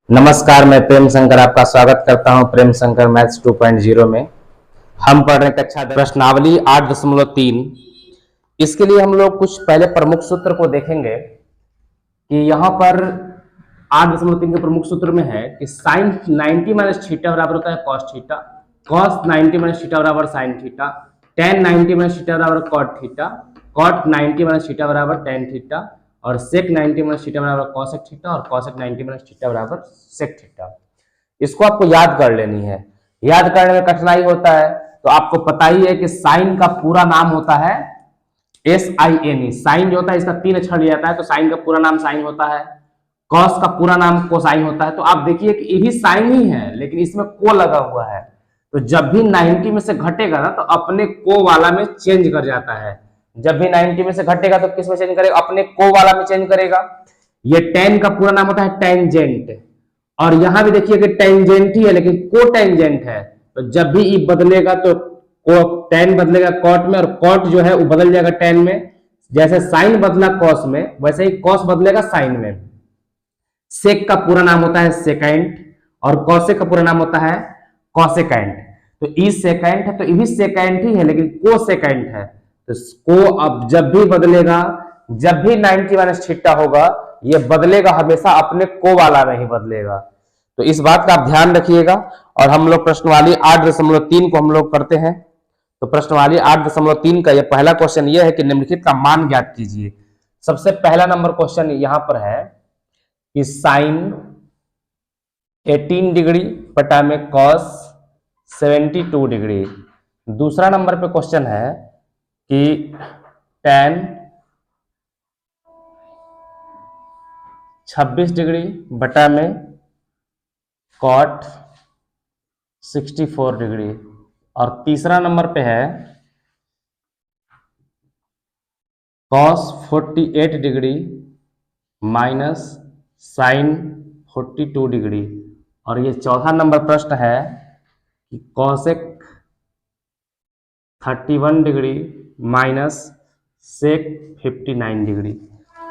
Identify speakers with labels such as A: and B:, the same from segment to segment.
A: नमस्कार, मैं प्रेम शंकर आपका स्वागत करता हूं प्रेम शंकर मैथ्स 2.0 में। हम पढ़ रहे कक्षा प्रश्नावली 8.3। इसके लिए हम लोग कुछ पहले प्रमुख सूत्र को देखेंगे कि यहाँ पर 8.3 के प्रमुख सूत्र में है कि साइन 90 माइनस थीटा बराबर होता है cos theta, cos 90 minus theta बराबर sine theta, tan 90 minus theta बराबर cot theta, cot 90 minus theta बराबर टेन थीटा और सेक 90 माइनस थीटा बराबर कॉसेक थीटा और कॉसेक 90 माइनस थीटा बराबर सेक थीटा। इसको आपको याद कर लेनी है। याद करने में कठिनाई होता है तो आपको पता ही है कि साइन का पूरा नाम होता है SIN। साइन जो होता है इसका 3 अक्षर लिया जाता है, तो साइन का पूरा नाम साइन होता है। कॉस का पूरा नाम कोसाइन होता है। तो आप देखिए कि ये भी साइन ही है लेकिन इसमें को लगा हुआ है, तो जब भी 90 में से घटेगा ना तो अपने को वाला में चेंज कर जाता है। जब भी 90 में से घटेगा तो किस में चेंज करेगा? अपने को वाला में चेंज करेगा। ये टेन का पूरा नाम होता है टेंजेंट, और यहां भी देखिए कि टेंजेंट ही है लेकिन को टेंजेंट है, तो जब भी ई बदलेगा तो को टेन बदलेगा कॉट में, और कॉट जो है वो बदल जाएगा टेन में। जैसे साइन बदला कॉस में वैसे ही कॉस बदलेगा साइन में। सेक का पूरा नाम होता है सेकेंड और कॉसेक का पूरा नाम होता है कॉसेकेंट। तो ई सेकेंट है तो ये भी सेकेंट ही है लेकिन को सेकेंट है। तो को अब जब भी बदलेगा, जब भी 90 माइनस थीटा होगा ये बदलेगा हमेशा अपने को वाला में ही बदलेगा। तो इस बात का आप ध्यान रखिएगा। और हम लोग प्रश्नवाली 8.3 को हम लोग करते हैं। तो प्रश्नवाली 8.3 का ये पहला क्वेश्चन ये है कि निम्नलिखित का मान ज्ञात कीजिए। सबसे पहला नंबर क्वेश्चन यहां पर है कि साइन 18 डिग्री बटा में कॉस 72 डिग्री। दूसरा नंबर पे क्वेश्चन है कि tan 26 डिग्री बटा में कॉट 64 डिग्री। और तीसरा नंबर पे है cos 48 degree minus sine 42 degree. और ये चौथा नंबर प्रश्न है कि cosec 31 degree minus sec 59 degree.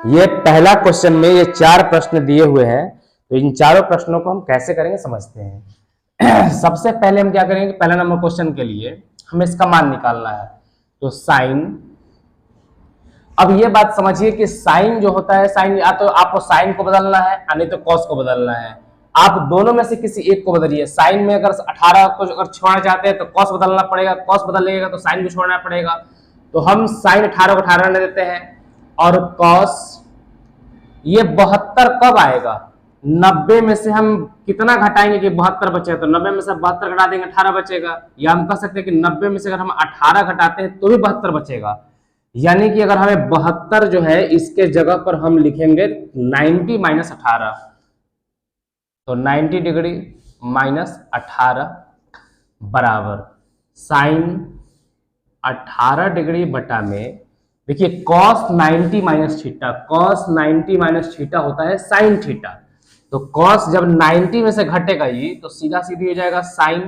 A: ये पहला क्वेश्चन में ये 4 प्रश्न दिए हुए हैं। तो इन चारों प्रश्नों को हम कैसे करेंगे समझते हैं। सबसे पहले हम क्या करेंगे, पहला नंबर क्वेश्चन के लिए हमें इसका मान निकालना है। तो साइन, अब ये बात समझिए कि साइन जो होता है, साइन या तो आपको साइन को बदलना है या नहीं तो कॉस को बदलना है। आप दोनों में से किसी एक को बदलिए। साइन में अगर 18 को अगर छोड़ना चाहते हैं तो कॉस बदलना पड़ेगा, कॉस बदलेगा तो साइन को छोड़ना पड़ेगा। तो हम साइन 18 को 18 रहने देते हैं और कॉस ये 72 कब आएगा? 90 में से हम कितना घटाएंगे कि 72 बचेगा? तो 90 में से 72 घटा देंगे 18 बचेगा। या हम कह सकते हैं कि 90 में से अगर हम 18 घटाते हैं तो भी 72 बचेगा। यानी कि अगर हमें 72 जो है इसके जगह पर हम लिखेंगे 90 माइनस 18। तो 90 डिग्री माइनस 18 बराबर साइन 18 डिग्री बटा में, देखिए cos 90 minus theta, cos 90 minus theta होता है साइन थीटा। तो कॉस जब 90 में से घटेगा ये तो सीधा सीधी हो जाएगा साइन,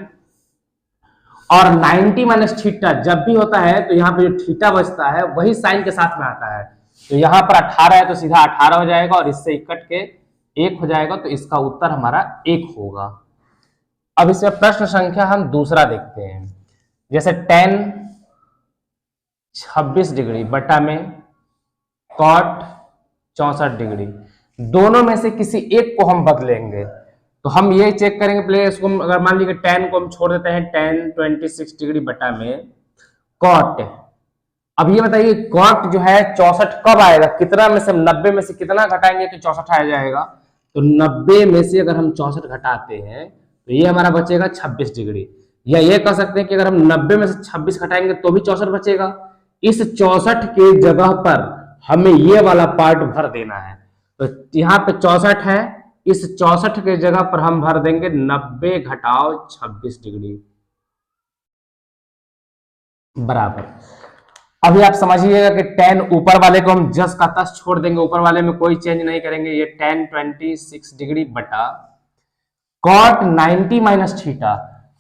A: और 90 माइनस थीटा जब भी होता है तो यहाँ पे जो थीटा बचता है वही साइन के साथ में आता है। तो यहाँ पर 18 है तो सीधा 18 हो जाएगा और इससे कट के 1 हो जाएगा। तो इसका उत्तर हमारा 1 होगा। अब इसमें प्रश्न संख्या हम दूसरा देखते हैं। जैसे tan 26 डिग्री बटा में कॉट 64 डिग्री, दोनों में से किसी एक को हम बदलेंगे। तो हम ये चेक करेंगे पहले इसको, अगर मान लीजिए tan को हम छोड़ देते हैं, tan 26 डिग्री बटा में कॉट। अब ये बताइए कॉट जो है 64 कब आएगा? कितना में से 90 में से कितना घटाएंगे कि 64 आ जाएगा? तो 90 में से अगर हम 64 घटाते हैं तो ये हमारा बचेगा 26 डिग्री। या ये कह सकते हैं कि अगर हम 90 में से 26 घटाएंगे तो भी 64 बचेगा। इस 64 के जगह पर हमें ये वाला पार्ट भर देना है। तो यहाँ पे 64 है, इस 64 के जगह पर हम भर देंगे 90 घटाओ 26 डिग्री बराबर। अभी आप समझिएगा कि tan ऊपर वाले को हम जस का तस छोड़ देंगे, ऊपर वाले में कोई चेंज नहीं करेंगे। ये tan 26 डिग्री बटा cot 90 माइनस थीटा।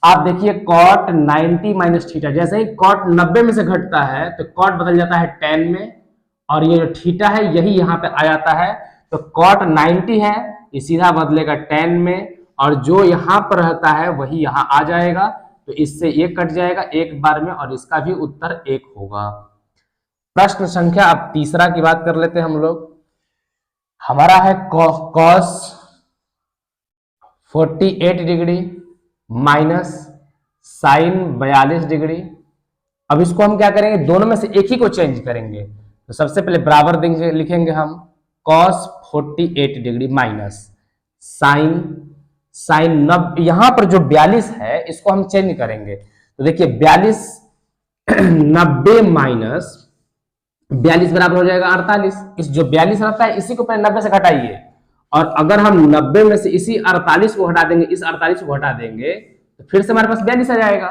A: आप देखिए cot 90 माइनस थीटा, जैसे ही cot 90 में से घटता है तो cot बदल जाता है tan में, और ये जो थीटा है यही यहाँ पे आ जाता है। तो cot 90 है, ये सीधा बदलेगा tan में, और जो यहां पर रहता है वही यहां आ जाएगा, तो इससे ये कट जाएगा एक बार में, और इसका भी उत्तर 1 होगा। प्रश्न संख्या अब तीसरा की बात कर लेते हैं हम लोग। हमारा है cos 48 degree minus sine 42 degree. अब इसको हम क्या करेंगे, दोनों में से एक ही को चेंज करेंगे। तो सबसे पहले बराबर देंगे, लिखेंगे हम cos 48 डिग्री माइनस साइन यहां पर जो 42 है इसको हम चेंज करेंगे। तो देखिए 42 90 माइनस 42 बराबर हो जाएगा 48। इस जो 42 रहता है इसी को पहले 90 से घटाइए, और अगर हम 90 में से इसी 48 को हटा देंगे, इस 48 को हटा देंगे, तो फिर से हमारे पास 42 आ जाएगा।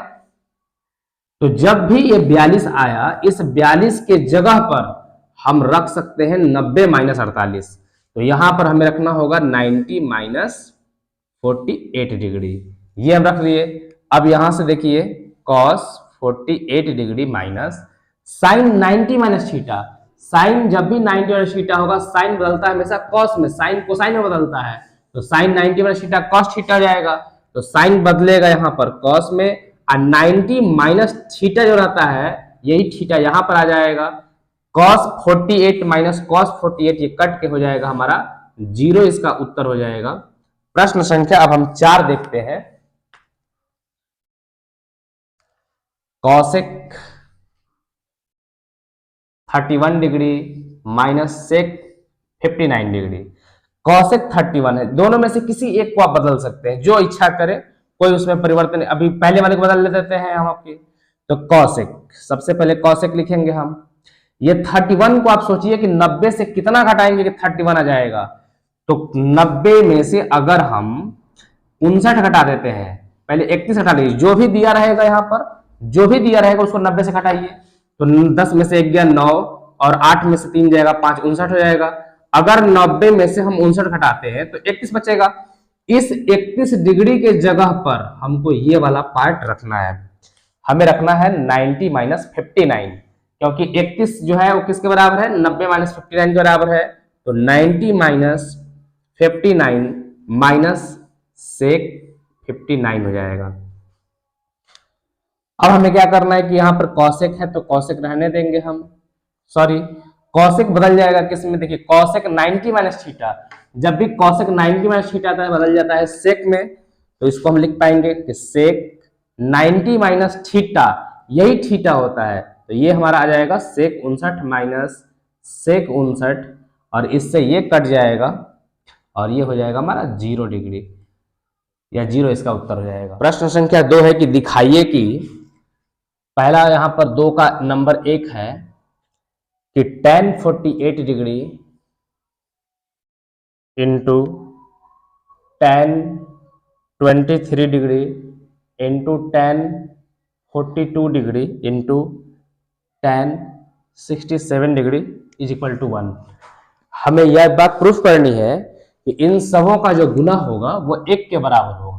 A: तो जब भी ये 42 आया, इस 42 के जगह पर हम रख सकते हैं 90 माइनस 48। तो यहां पर हमें रखना होगा 90 माइनस 48 डिग्री, ये हम रख लिए। अब यहां से देखिए cos 48 degree minus sine 90 minus theta. Sine जब भी 90 माइनस थीटा होगा, साइन बदलता है हमेशा कॉस में, साइन कोसाइन में बदलता है। तो sine 90 minus theta cos theta हो जाएगा, तो साइन बदलेगा यहाँ पर कॉस में, और 90 माइनस थीटा जो रहता है यही थीटा यहाँ पर आ जाएगा। cos 48 माइनस cos 48 ये कट के हो जाएगा हमारा 0, इसका उत्तर हो जाएगा। प्रश्न संख्या अब हम 4 देखते हैं। cosec 31 degree minus sec 59 degree. cosec 31 है, दोनों में से किसी एक को आप बदल सकते हैं, जो इच्छा करे, कोई उसमें परिवर्तन। अभी पहले वाले को बदल देते हैं हम आपके। तो cosec, सबसे पहले cosec लिखेंगे हम। ये 31 को आप सोचिए कि 90 से कितना घटाएंगे कि 31 आ जाएगा। तो 90 में से अगर हम 59 घटा देते हैं, पहले 31 घटा लीजिए, जो भी दिया रहेगा यहाँ पर, जो भी दिया रहेगा उसको 90 से घटाइए। तो 10 में से 1 गया 9, और 8 में से 3 जाएगा 5, 59 हो जाएगा। अगर 90 में से हम 59 घटाते हैं तो 31 बचेगा। इस 31 डिग्री के जगह पर हमको ये वाला पार्ट रखना है, हमें रखना है 90 माइनस 59, क्योंकि 31 जो है वो किसके बराबर है, 90 माइनस 59 के बराबर है। तो 90 माइनस 59 माइनस सेक 59 हो जाएगा। अब हमें क्या करना है कि यहाँ पर कॉसेक है तो कॉसेक रहने देंगे हम, सॉरी कॉसेक बदल जाएगा किस में, देखिए कॉसेक 90 माइनस थीटा, जब भी कॉसेक 90 माइनस थीटा आता है बदल जाता है सेक में। तो इसको हम लिख पाएंगे कि सेक 90 माइनस थीटा, यही थीटा होता है। तो ये हमारा आ जाएगा सेक 59 माइनस सेक 59, और इससे ये कट जाएगा, और ये हो जाएगा हमारा 0 डिग्री, या 0 इसका उत्तर हो जाएगा। प्रश्न संख्या 2 है कि दिखाइए कि पहला यहां पर 2 का नंबर 1 है कि tan 48 degree into tan 23 degree into tan 42 degree into tan 67 degree is equal to 1। हमें यह बात प्रूफ करनी है कि इन सबों का जो गुना होगा वो 1 के बराबर होगा।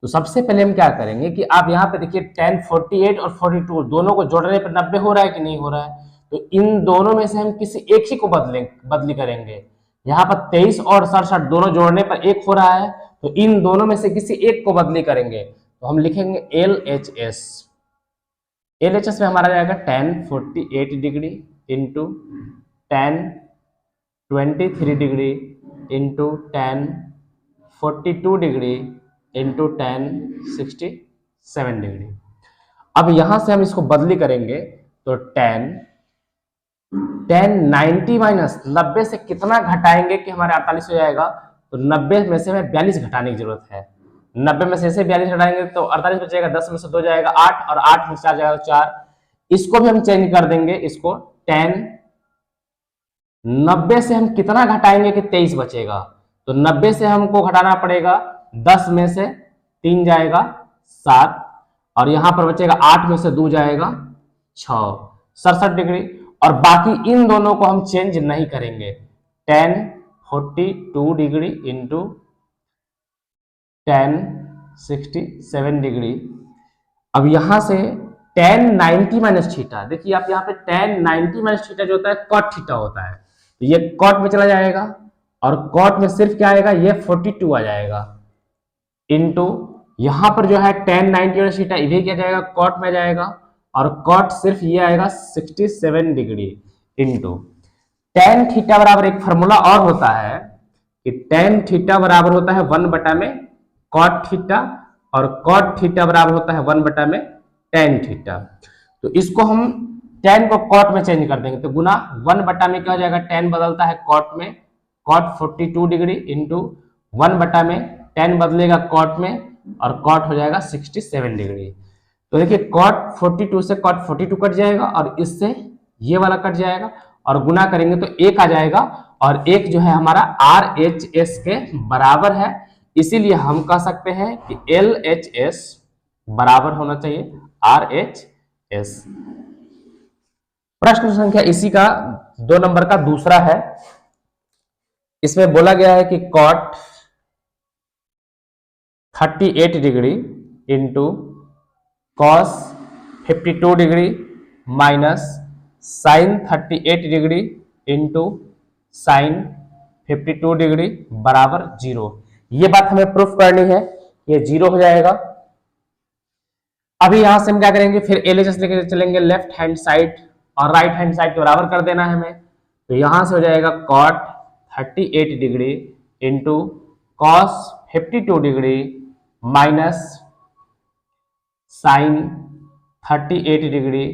A: तो सबसे पहले हम क्या करेंगे कि आप यहाँ पे देखिए tan 48 और 42 दोनों को जोड़ने पर 90 हो रहा है कि नहीं हो रहा है। तो इन दोनों में से हम किसी एक ही को बदली करेंगे। यहाँ पर 23 और 67 दोनों जोड़ने पर 1 हो रहा है, तो इन दोनों में से किसी एक को बदली करेंगे। तो हम लिखेंगे LHS। LHS में हमारा जाएगा tan 48 degree into tan 23 degree into tan 42 degree into tan 67 degree. अब यहां से हम इसको बदली करेंगे तो tan 90 माइनस 90 से कितना घटाएंगे कि हमारे 48 हो जाएगा। तो 90 में से हमें 42 घटाने की जरूरत है। 90 में से ऐसे 42 घटाएंगे तो 48 बचेगा, 10 में से 2 जाएगा 8, और 8 में से 4 जाएगा 4। इसको भी हम चेंज कर देंगे, इसको tan 90 से हम कितना घटाएंगे कि 23 बचेगा। तो 90 से हमको घटाना पड़ेगा, 10 में से 3 जाएगा 7, और यहां पर बचेगा 8 में से 2 जाएगा 6, 67 डिग्री। और बाकी इन दोनों को हम चेंज नहीं करेंगे। tan 42 degree into tan 67 degree. अब यहां से tan 90 माइनस थीटा, देखिए आप यहाँ पे tan 90 माइनस थीटा जो होता है cot थीटा होता है, तो ये cot में चला जाएगा, और कॉट में सिर्फ क्या आएगा, ये 42 आ जाएगा, इंटू यहां पर जो है tan 90 थीटा ये क्या जाएगा, कॉट में जाएगा, और कॉट सिर्फ ये आएगा 67 डिग्री, इंटू tan थीटा बराबर एक फॉर्मूला और होता है कि tan थीटा बराबर होता है 1 बटा में कॉट थीटा, और कॉट थीटा बराबर होता है 1 बटा में tan थीटा। तो इसको हम tan को कॉट में चेंज कर देंगे, तो गुना 1 बटा में क्या हो जाएगा, tan बदलता है कॉट में, कॉट 42 डिग्री इंटू 1 बटा में tan बदलेगा कॉट में, और कॉट हो जाएगा 67 डिग्री। तो देखिए कॉट 42 से कॉट 42 कट जाएगा, और इससे ये वाला कट जाएगा, और गुना करेंगे तो एक आ जाएगा, और एक जो है हमारा RHS के बराबर है, इसीलिए हम कह सकते हैं कि LHS बराबर होना चाहिए RHS। प्रश्न संख्या इसी का 2 नंबर का दूसरा है। इसमें बोला गया है कि cot 38 degree into cos 52 degree minus sine 38 degree into sine 52 degree बराबर 0। ये बात हमें प्रूफ करनी है, ये 0 हो जाएगा। अभी यहां से हम क्या करेंगे, फिर LHS लेके चलेंगे लेफ्ट हैंड साइड, और राइट हैंड साइड के बराबर कर देना है हमें। तो यहां से हो जाएगा cot 38 degree into cos 52 degree minus sine 38 degree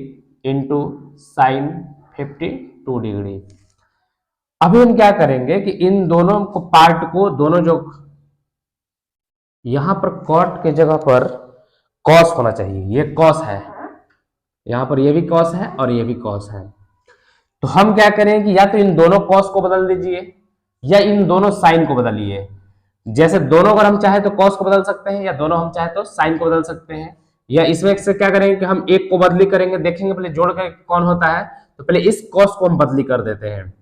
A: into sine 52 degree. अभी हम क्या करेंगे कि इन दोनों को पार्ट को, दोनों जो यहां पर कॉट के जगह पर कॉस होना चाहिए, ये कॉस है, यहां पर ये भी कॉस है और ये भी कॉस है। तो हम क्या करें कि या तो इन दोनों कॉस को बदल दीजिए, या इन दोनों साइन को बदलिए। जैसे दोनों अगर हम चाहे तो कॉस को बदल सकते हैं, या दोनों हम चाहे तो साइन को बदल सकते हैं, या इसमें से क्या करेंगे कि हम एक को बदली करेंगे, देखेंगे पहले जोड़ कर कौन होता है। तो पहले इस कॉस को हम बदली कर देते हैं।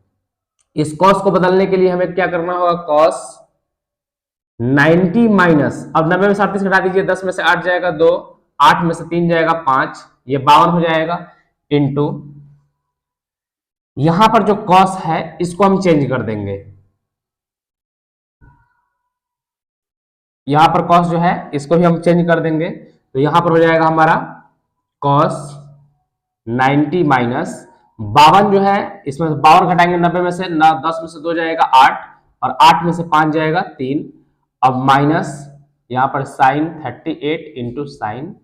A: इस कॉस को बदलने के लिए हमें क्या करना होगा, कॉस 90 माइनस, अब 90 में से 38 घटा दीजिए, 10 में से 8 जाएगा 2, 8 में से 3 जाएगा 5, ये 52 हो जाएगा, इंटू यहां पर जो कॉस है इसको हम चेंज कर देंगे। यहां पर कॉस जो है इसको भी हम चेंज कर देंगे। तो यहां पर हो जाएगा हमारा कॉस 90 माइनस 52 जो है, इसमें 52 घटाएंगे 90 में से, ना 10 में से 2 जाएगा 8, और 8 में से 5 जाएगा 3, अब माइनस यहां पर साइन 38 इंटू साइन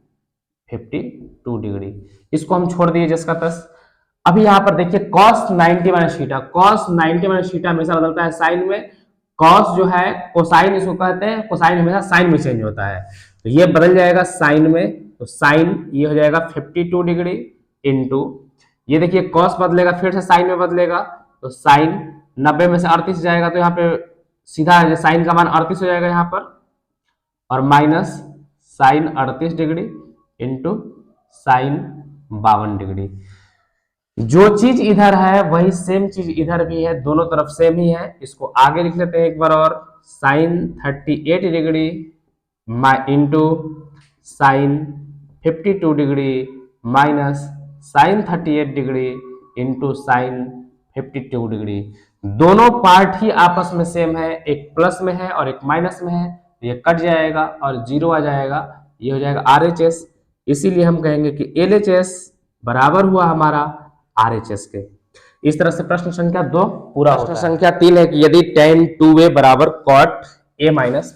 A: 52 डिग्री, इसको हम छोड़ दिए जिसका तस। अभी यहां पर देखिए cos 90 minus theta, cos 90 minus theta हमेशा बदलता है साइन में, कॉस जो है कोसाइन इसको कहते हैं, कोसाइन हमेशा साइन में चेंज होता है, तो ये बदल जाएगा साइन में। तो साइन ये हो जाएगा 52 डिग्री इंटू, ये देखिए कॉस बदलेगा फिर से साइन में बदलेगा, तो साइन 90 में से 38 जाएगा, तो यहाँ पे सीधा साइन का मान 38 हो जाएगा यहाँ पर, और minus sine 38 degree into sine 52 degree. जो चीज इधर है वही सेम चीज इधर भी है, दोनों तरफ सेम ही है। इसको आगे लिख लेते हैं एक बार और, sine 38 degree into sine 52 degree minus sine 38 degree into sine 52 degree. दोनों पार्ट ही आपस में सेम है, एक प्लस में है और एक माइनस में है, ये कट जाएगा और 0 आ जाएगा, ये हो जाएगा RHS। इसीलिए हम कहेंगे कि LHS बराबर हुआ हमारा RHS के। इस तरह से प्रश्न संख्या 2 पूरा होता है। प्रश्न संख्या 3 है कि यदि tan 2a बराबर cot a minus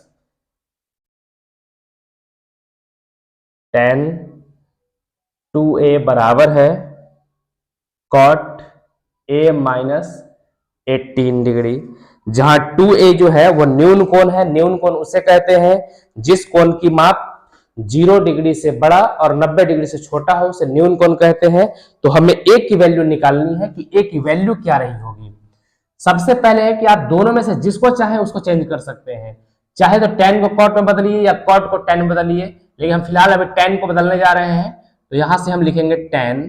A: tan 2a बराबर है cot a माइनस 18 डिग्री, जहां 2a जो है वो न्यून कोण है। न्यून कोण उसे कहते हैं जिस कोण की माप 0 डिग्री से बड़ा और 90 डिग्री से छोटा हो, उसे न्यून कोण कहते हैं। तो हमें a की वैल्यू निकालनी है कि a की वैल्यू क्या रही होगी। सबसे पहले है कि आप दोनों में से जिसको चाहे उसको चेंज कर सकते हैं, चाहे तो tan को cot में बदलिए या cot को tan में बदलिए, लेकिन हम फिलहाल अभी tan को बदलने जा रहे हैं। तो यहां से हम लिखेंगे tan।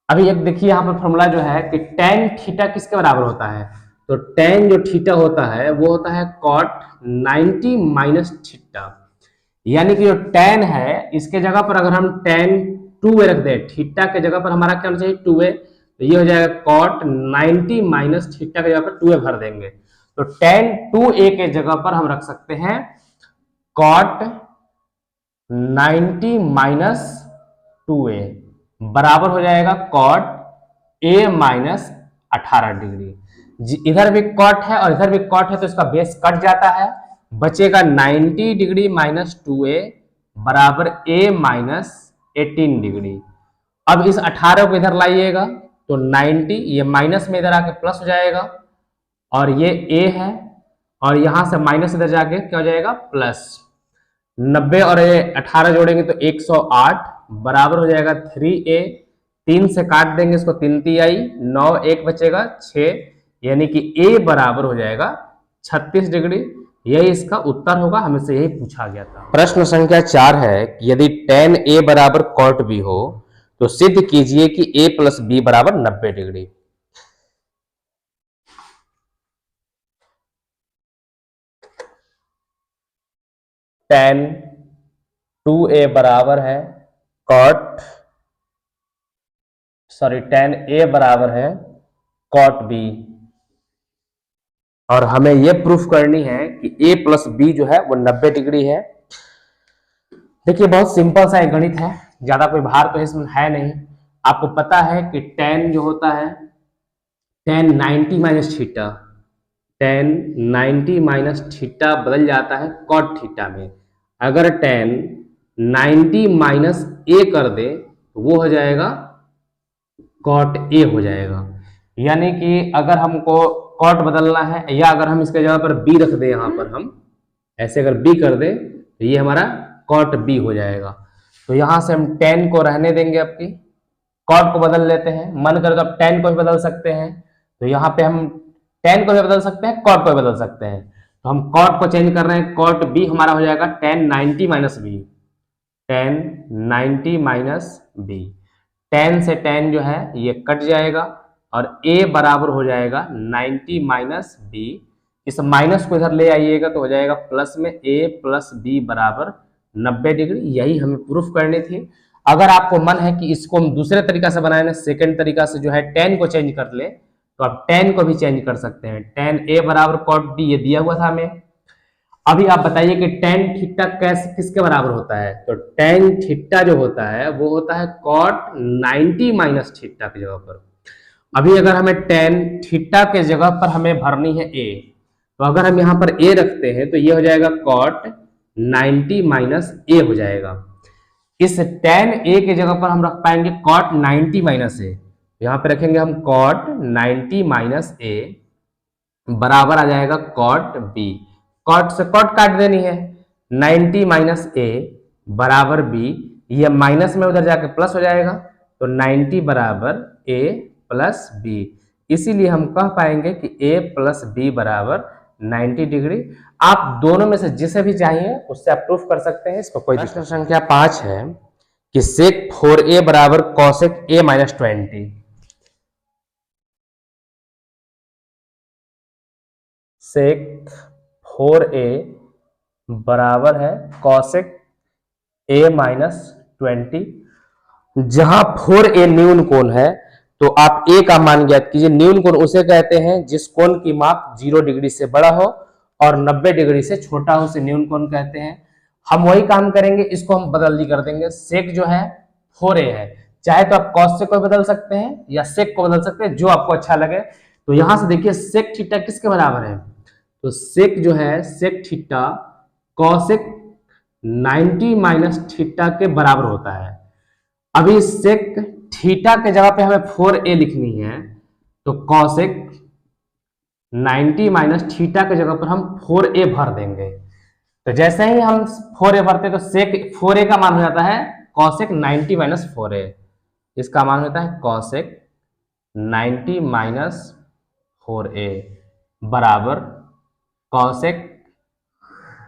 A: अभी एक देखिए यहां पर फॉर्मूला जो है कि tan थीटा किसके बराबर होता है, तो tan जो थीटा होता है वो होता है cot 90 माइनस थीटा, यानी कि जो tan है इसके जगह पर अगर हम tan 2a रख दें, थीटा के जगह पर हमारा क्या होना चाहिए 2a, तो ये हो जाएगा कॉट 90 माइनस थीटा के जगह पर 2a भर देंगे, तो tan 2a के जगह पर हम रख सकते हैं कॉट 90 माइनस 2a बराबर हो जाएगा कॉट a माइनस 18 डिग्री। इधर भी कॉट है और इधर भी कॉट है, तो इसका बेस कट जाता है, बचेगा 90 डिग्री माइनस 2a बराबर a माइनस 18 डिग्री। अब इस 18 को इधर लाइएगा तो 90, ये माइनस में इधर आके प्लस हो जाएगा, और ये a है, और यहां से माइनस इधर जाके क्या हो जाएगा प्लस। 90 और ये 18 जोड़ेंगे तो 108 बराबर हो जाएगा 3a, 3 से काट देंगे इसको, 3 तिहाई 9, 1 बचेगा 6, यानी कि a बराबर हो जाएगा 36 डिग्री। यही इसका उत्तर होगा, हमें से यही पूछा गया था। प्रश्न संख्या 4 है कि यदि tan a बराबर cot b हो तो सिद्ध कीजिए कि a प्लस b बराबर 90 डिग्री। tan 2a बराबर है tan a बराबर है cot b, और हमें यह प्रूफ करनी है कि a प्लस b जो है वो 90 डिग्री है। देखिए बहुत सिंपल सा एक गणित है, ज्यादा कोई भार तो इसमें है नहीं। आपको पता है कि tan जो होता है tan 90 minus theta, tan 90 minus theta बदल जाता है cot थीटा में। अगर tan 90 माइनस a कर दे तो वो हो जाएगा cot a हो जाएगा। यानी कि अगर हमको cot बदलना है, या अगर हम इसके जगह पर b रख दे, यहाँ पर हम ऐसे अगर b कर दे तो ये हमारा cot b हो जाएगा। तो यहां से हम tan को रहने देंगे, आपकी cot को बदल लेते हैं, मन करे तो आप tan को भी बदल सकते हैं, तो यहाँ पे हम tan को भी बदल सकते हैं, cot को भी बदल सकते हैं। तो हम cot को चेंज कर रहे हैं, cot b हमारा हो जाएगा tan 90 minus b, tan 90 minus b। tan से tan जो है ये कट जाएगा, और a बराबर हो जाएगा 90 माइनस b। इस माइनस को इधर ले आइएगा तो हो जाएगा प्लस में a प्लस b बराबर 90 डिग्री। यही हमें प्रूफ करनी थी। अगर आपको मन है कि इसको हम दूसरे तरीका से बनाए, सेकेंड तरीका से जो है tan को चेंज कर ले, तो आप tan को भी चेंज कर सकते हैं। tan a बराबर cot b ये दिया हुआ था हमें। अभी आप बताइए कि tan थीटा कैसे किसके बराबर होता है। तो tan थीटा जो होता है वो होता है cot 90 माइनस थीटा की जगह पर। अभी अगर हमें tan थीटा के जगह पर हमें भरनी है a, तो अगर हम यहाँ पर a रखते हैं तो ये हो जाएगा cot 90 माइनस a हो जाएगा। इस tan a के जगह पर हम रख पाएंगे cot 90 माइनस a, यहाँ पे रखेंगे हम cot 90 माइनस a बराबर आ जाएगा cot b। cot से cot काट देनी है, 90 माइनस a बराबर b, ये माइनस में उधर जाके प्लस हो जाएगा, तो 90 बराबर a प्लस b। इसीलिए हम कह पाएंगे कि a प्लस b बराबर 90 डिग्री। आप दोनों में से जिसे भी चाहिए उससे आप प्रूफ कर सकते हैं, इसको कोई प्रश्न संख्या 5 है कि sec 4a बराबर cosec a minus 20। sec 4a बराबर है cosec a माइनस 20। जहां 4a न्यून कोण है तो आप a का मान ज्ञात कीजिए। न्यून कोण उसे कहते हैं जिस कोण की माप 0 डिग्री से बड़ा हो और 90 डिग्री से छोटा हो, उसे न्यून कोण कहते हैं। हम वही काम करेंगे, इसको हम बदली कर देंगे। सेक जो है 4a है, चाहे तो आप कॉस से को बदल सकते हैं या सेक को बदल सकते हैं, जो आपको अच्छा लगे। तो यहां से देखिए सेक थीटा किसके बराबर है, तो सेक जो है sec theta cosec 90 minus theta के बराबर होता है। अभी सेक थीटा के जगह पे हमें 4a लिखनी है, तो कॉसेक 90 माइनस थीटा के जगह पर हम 4a भर देंगे। तो जैसे ही हम 4a भरते तो सेक 4a का मान हो जाता है कॉसेक 90 माइनस 4a। इसका मान होता है कॉसेक 90 माइनस 4a बराबर कॉसेक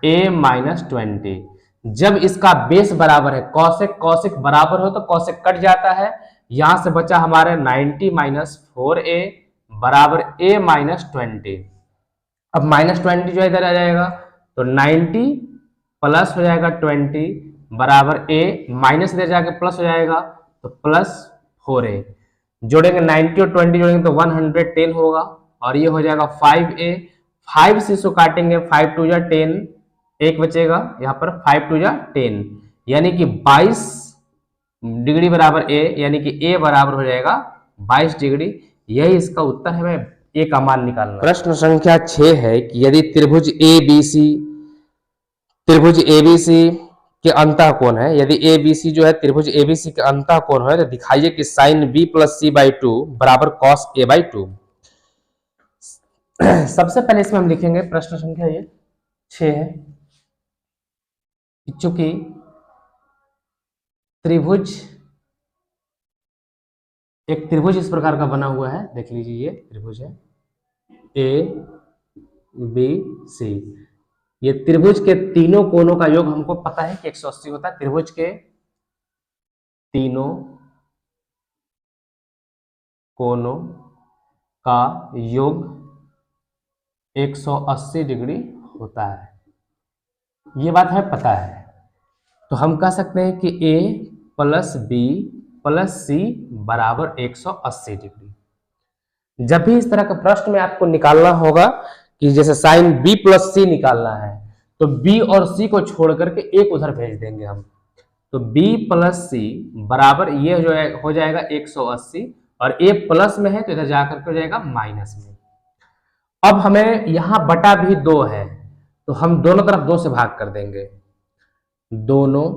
A: a माइनस 20। जब इसका बेस बराबर है, कॉसेक कॉसेक बराबर हो तो कॉसेक कट जाता है। यहां से बचा हमारे 90 माइनस 4a बराबर a माइनस 20। अब माइनस 20 जो इधर आ जाएगा तो 90 प्लस हो जाएगा 20 बराबर a, माइनस इधर जाके प्लस हो जाएगा तो प्लस 4a। जोड़ेंगे 90 और 20 जोड़ेंगे तो 110 होगा, और ये हो जाएगा 5a। 5 से इसको काटेंगे, 5 टू जा 10, एक बचेगा यहाँ पर, 5 टू जा 10, यानी कि 22 डिग्री बराबर a, यानी कि a बराबर हो जाएगा 22 डिग्री। यही इसका उत्तर है, मैं a का मान निकालना। प्रश्न संख्या 6 है कि यदि त्रिभुज ABC के अंतः कोण है, यदि ABC जो है त्रिभुज ABC के अंतः कोण है, तो दिखाइए कि साइन B प्लस C/2 बराबर कॉस A/2। सबसे पहले इसमें हम लिखेंगे, प्रश्न संख्या ये 6 है, चूंकि एक त्रिभुज इस प्रकार का बना हुआ है, देख लीजिए, ये त्रिभुज है ABC। ये त्रिभुज के तीनों कोणों का योग हमको पता है कि 180 होता है। त्रिभुज के तीनों कोणों का योग 180 डिग्री होता है, ये बात हमें पता है। तो हम कह सकते हैं कि A plus B plus C बराबर 180 डिग्री। जब भी इस तरह के प्रश्न में आपको निकालना होगा कि जैसे साइन B प्लस C निकालना है, तो B और C को छोड़ करके एक उधर भेज देंगे हम, तो B प्लस C बराबर ये जो है हो जाएगा 180, और A प्लस में है तो इधर जाकर के हो जाएगा माइनस में। अब हमें यहां बटा भी 2 है, तो हम दोनों तरफ 2 से भाग कर देंगे, दोनों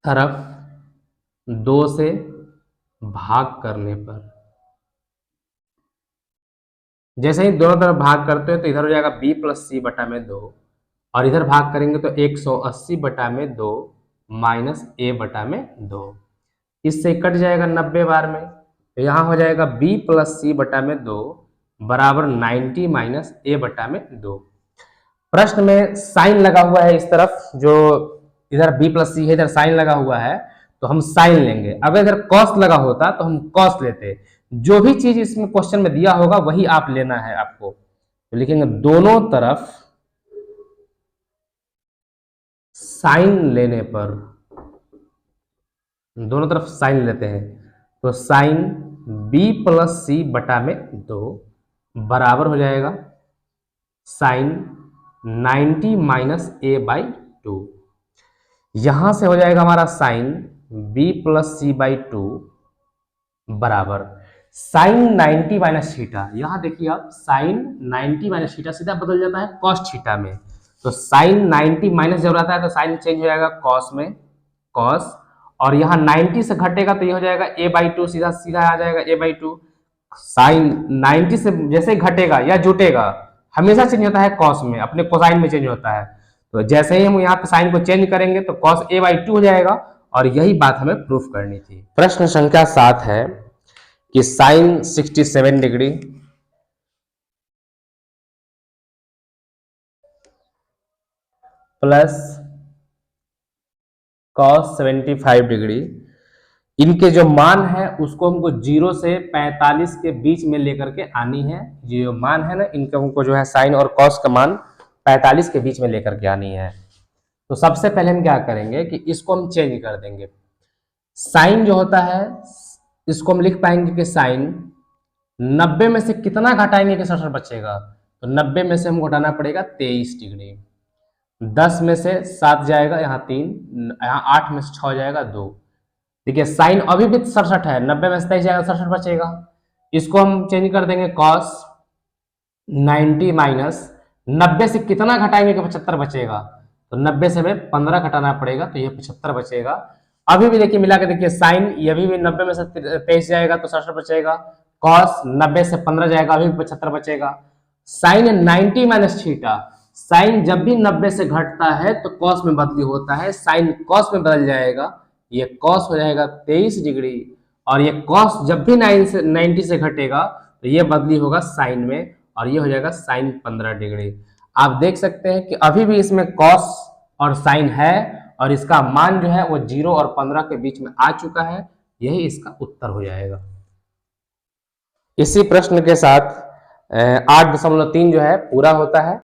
A: तरफ 2 से भाग करने पर, जैसे ही दोनों तरफ भाग करते हैं तो इधर हो जाएगा B प्लस C बटा में 2, और इधर भाग करेंगे तो 180 बटा में 2 माइनस A बटा में 2, इससे कट जाएगा 90 बार में, तो यहाँ हो जाएगा B प्लस C बटा में 2 बराबर 90 माइनस A बटा में 2। प्रश्न में साइन लगा हुआ है इस तरफ, जो इधर B प्लस C है, इधर साइन लगा हुआ है तो हम साइन लेंगे। अगर इधर कॉस लगा होता तो हम कॉस लेते। जो भी चीज इसमें क्वेश्चन में दिया होगा वही आप लेना है आपको। तो लिखेंगे दोनों तरफ साइन लेने पर, दोनों तरफ साइन लेते हैं, तो साइन B प्लस C बटा में 2 बराबर हो जाएगा साइन 90 माइनस A/2। यहां से हो जाएगा हमारा साइन B प्लस C/2 बराबर साइन 90 माइनस थीटा। यहां देखिए आप, साइन 90 माइनस थीटा सीधा बदल जाता है कॉस थीटा में, तो साइन 90 माइनस जब रहता है तो साइन चेंज हो जाएगा कॉस में, कॉस, और यहाँ 90 से घटेगा तो ये हो जाएगा A/2, सीधा सीधा आ जाएगा A/2। साइन 90 से जैसे ही घटेगा या जुटेगा हमेशा चेंज होता है कॉस में, अपने कोसाइन में चेंज होता है, तो जैसे ही हम यहाँ पे साइन को चेंज करेंगे तो कॉस A/2 हो जाएगा, और यही बात हमें प्रूफ करनी थी। प्रश्न संख्या 7 है कि sine 67 degree plus cos 75 degree, इनके जो मान है उसको हमको 0 से 45 के बीच में लेकर के आनी है। ये जो मान है ना, इनका हमको जो है साइन और कॉस का मान 45 के बीच में लेकर के आनी है। तो सबसे पहले हम क्या करेंगे कि इसको हम चेंज कर देंगे। साइन जो होता है इसको हम लिख पाएंगे कि साइन 90 में से कितना घटाएंगे कि 67 बचेगा, तो 90 में से हमको घटाना पड़ेगा 23 डिग्री। 10 में से 7 जाएगा, यहाँ 3, यहाँ 8 में से 6 जाएगा 2। देखिए साइन अभी भी 67 है, 90 में से 23 जाएगा, 67 बचेगा। इसको हम चेंज कर देंगे कॉस 90 माइनस 90 से कितना घटाएंगे कि 75 बचेगा, तो 90 से हमें 15 घटाना पड़ेगा, तो ये 75 बचेगा। अभी भी देखिए मिला के देखिए साइन ये भी 90 में से 23 जाएगा तो 67 बचेगा, कॉस 90 से 15 जाएगा, अभी भी 75 बचेगा। साइन 90 माइनस थीटा, साइन जब भी 90 से घटता है तो कॉस में बदली होता है, साइन कॉस में बदल जाएगा, ये कॉस हो जाएगा 23 डिग्री, और ये कॉस जब भी 90 से घटेगा तो ये बदली होगा साइन में, और ये हो जाएगा साइन 15 डिग्री। आप देख सकते हैं कि अभी भी इसमें कॉस और साइन है, और इसका मान जो है वो 0 और 15 के बीच में आ चुका है, यही इसका उत्तर हो जाएगा। इसी प्रश्न के साथ 8.3 जो है पूरा होता है।